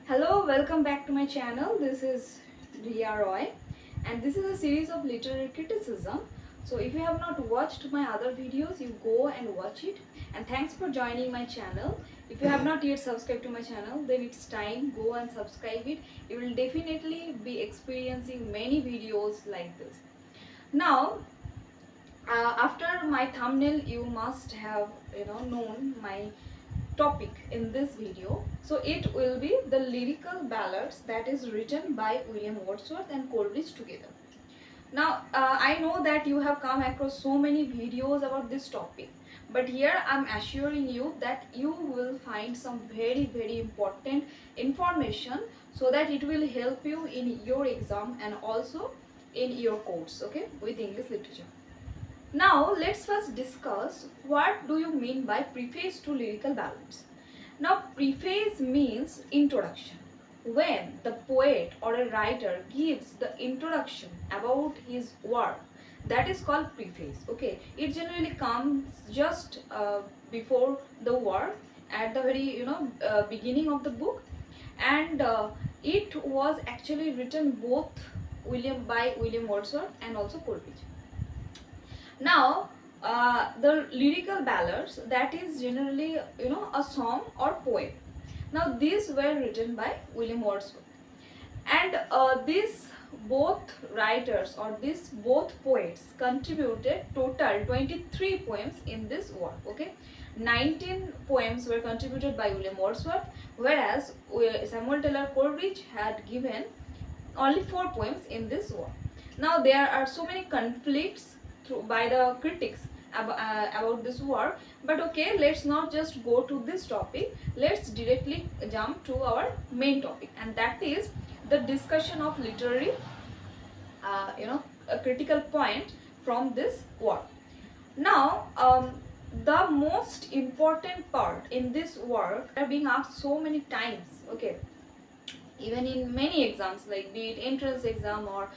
Hello, welcome back to my channel. This is Riya Roy and this is a series of literary criticism. So if you have not watched my other videos, you go and watch it. And thanks for joining my channel. If you have not yet subscribed to my channel, then it's time, go and subscribe it. You will definitely be experiencing many videos like this. Now, after my thumbnail, you must have known my topic in this video. So it will be the lyrical ballads that is written by William Wordsworth and Coleridge together. Now I know that you have come across so many videos about this topic, but here I'm assuring you that you will find some very important information so that it will help you in your exam and also in your course, okay, with English literature. Now let's first discuss what do you mean by preface to lyrical ballads. Now preface means introduction. When the poet or a writer gives the introduction about his work, that is called preface. Okay, it generally comes just before the work at the very beginning of the book, and it was actually written both by William Wordsworth and also Coleridge. Now the lyrical ballads, that is generally a song or poem. Now these were written by William Wordsworth, and these both writers or these both poets contributed total 23 poems in this work. Okay, 19 poems were contributed by William Wordsworth, whereas Samuel Taylor Coleridge had given only 4 poems in this work. Now there are so many conflicts by the critics about this work, but okay, let's not just go to this topic. Let's directly jump to our main topic, and that is the discussion of literary a critical point from this work. Now the most important part in this work are being asked so many times, okay, even in many exams, like be it entrance exam or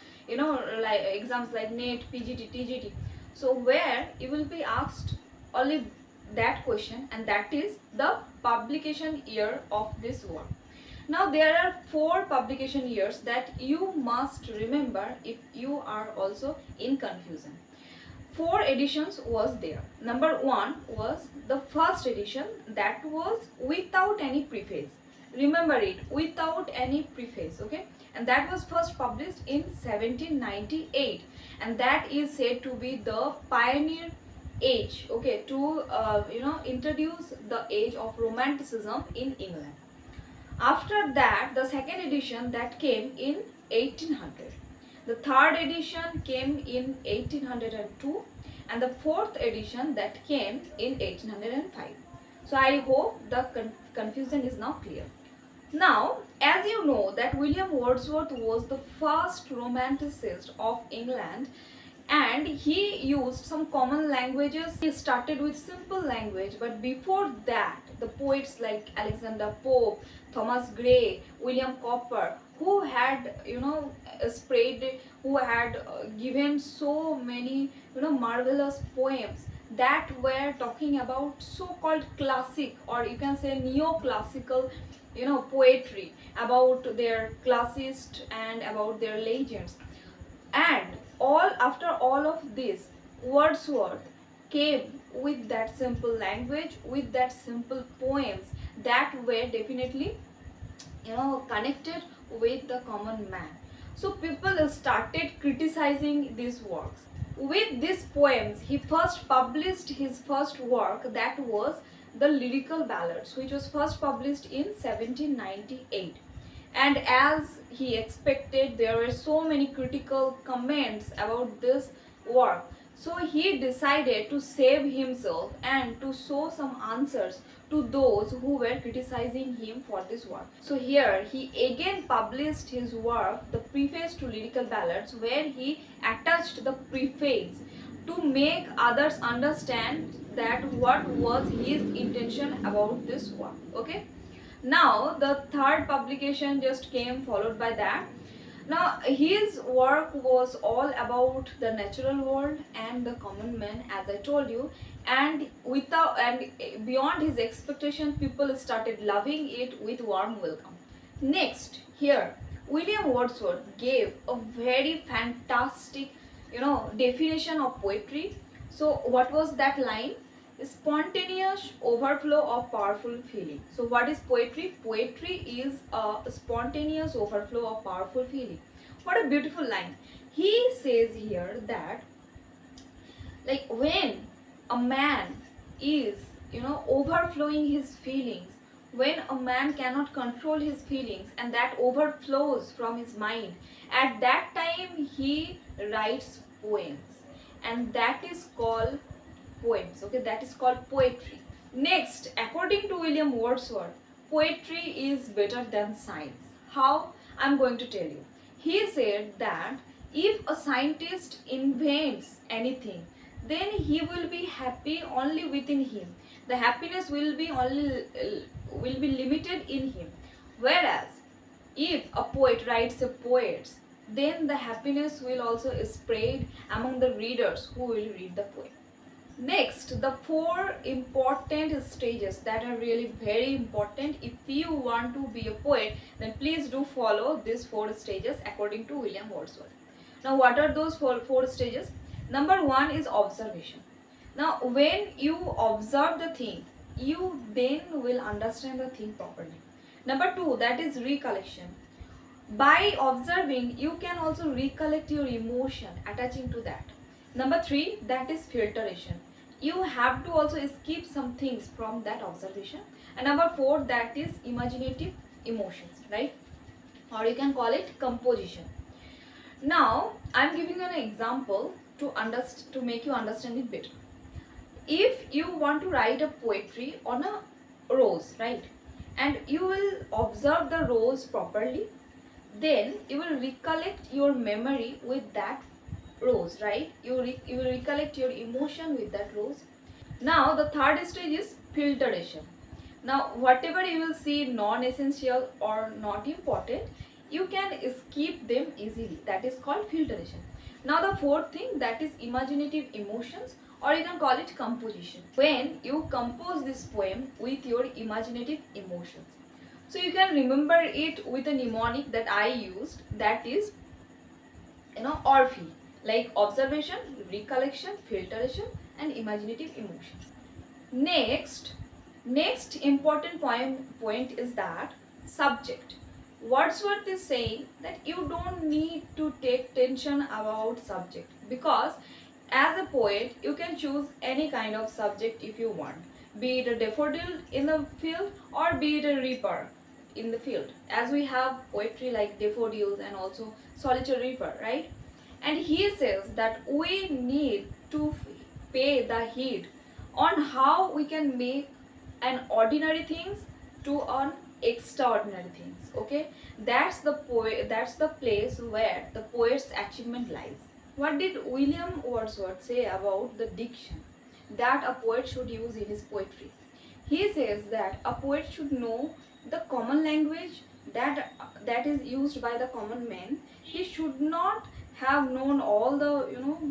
like exams like NET, PGT, TGT. So where you will be asked only that question, and that is the publication year of this work. Now there are 4 publication years that you must remember if you are also in confusion. 4 editions was there. Number 1 was the first edition, that was without any preface. Remember it, without any preface, okay, and that was first published in 1798, and that is said to be the pioneer age, okay, to introduce the age of romanticism in England. After that, the second edition that came in 1800, the third edition came in 1802, and the fourth edition that came in 1805. So I hope the confusion is now clear. Now, as you know that William Wordsworth was the first romanticist of England, and he used some common languages. He started with simple language, but before that the poets like Alexander Pope, Thomas Gray, William Cowper, who had given so many marvelous poems that were talking about so-called classic, or you can say neoclassical poetry, about their classicists and about their legends. And after all of this, Wordsworth came with that simple language, with that simple poems that were definitely connected with the common man. So people started criticizing these works. With these poems, he first published his first work, that was the Lyrical Ballads, which was first published in 1798. And as he expected, there were so many critical comments about this work, so he decided to save himself and to show some answers to those who were criticizing him for this work. So here he again published his work, the Preface to Lyrical Ballads, where he attached the preface to make others understand that what was his intention about this work. Okay, now the third publication just came followed by that. Now his work was all about the natural world and the common man, as I told you, and beyond his expectation, people started loving it with warm welcome. Next, here William Wordsworth gave a very fantastic, definition of poetry. So, what was that line? Spontaneous overflow of powerful feeling. So, what is poetry? Poetry is a spontaneous overflow of powerful feeling. What a beautiful line. He says here that, like, when a man is, overflowing his feelings, when a man cannot control his feelings and that overflows from his mind, at that time he writes poems, and that is called poems. Okay, that is called poetry. Next, according to William Wordsworth, poetry is better than science. How? I'm going to tell you. He said that if a scientist invents anything, then he will be happy only within him. The happiness will be limited in him. Whereas if a poet writes a poet, then the happiness will also spread among the readers who will read the poem. Next, the 4 important stages that are really very important. If you want to be a poet, then please do follow these 4 stages according to William Wordsworth. Now, what are those four stages? Number 1 is observation. Now, when you observe the thing, you then will understand the thing properly. Number 2, that is recollection. By observing, you can also recollect your emotion attaching to that. Number 3, that is filtration. You have to also skip some things from that observation. And number 4, that is imaginative emotions, right? Or you can call it composition. Now, I am giving you an example to make you understand it better. If you want to write a poetry on a rose, right, and you will observe the rose properly, then you will recollect your memory with that rose, right? You will recollect your emotion with that rose. Now, the 3rd stage is filtration. Now, whatever you will see non-essential or not important, you can skip them easily. That is called filtration. Now, the 4th thing, that is imaginative emotions, or you can call it composition. When you compose this poem with your imaginative emotions. So, you can remember it with a mnemonic that I used, that is, ORFE, like observation, recollection, filtration, and imaginative emotion. Next important point is that subject. Wordsworth is saying that you don't need to take tension about subject, because as a poet you can choose any kind of subject if you want, be it a daffodil in the field or be it a reaper in the field, as we have poetry like daffodils and also solitary reaper, right? And he says that we need to pay the heed on how we can make an ordinary things to an extraordinary things. Okay, that's the place where the poet's achievement lies. What did William Wordsworth say about the diction that a poet should use in his poetry? He says that a poet should know the common language that is used by the common man. He should not have known all the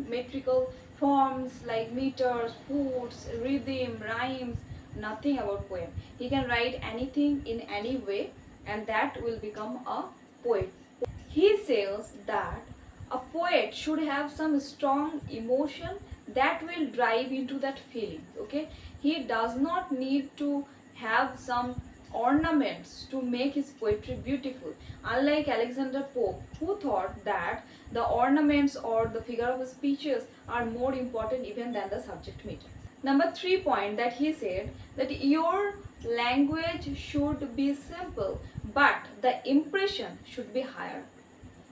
metrical forms like meters, foots, rhythm, rhymes, nothing about poem. He can write anything in any way, and that will become a poet. He says that a poet should have some strong emotion that will drive into that feeling. Okay, he does not need to have some ornaments to make his poetry beautiful, unlike Alexander Pope, who thought that the ornaments or the figure of speeches are more important even than the subject matter. Number 3 point that he said, that your language should be simple but the impression should be higher.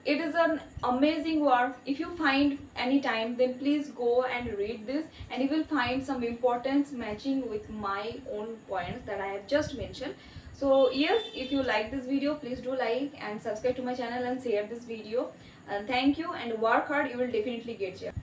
It is an amazing work. If you find any time, then please go and read this, and you will find some importance matching with my own points that I have just mentioned. So yes, if you like this video, please do like and subscribe to my channel and share this video. And thank you, and work hard, you will definitely get here.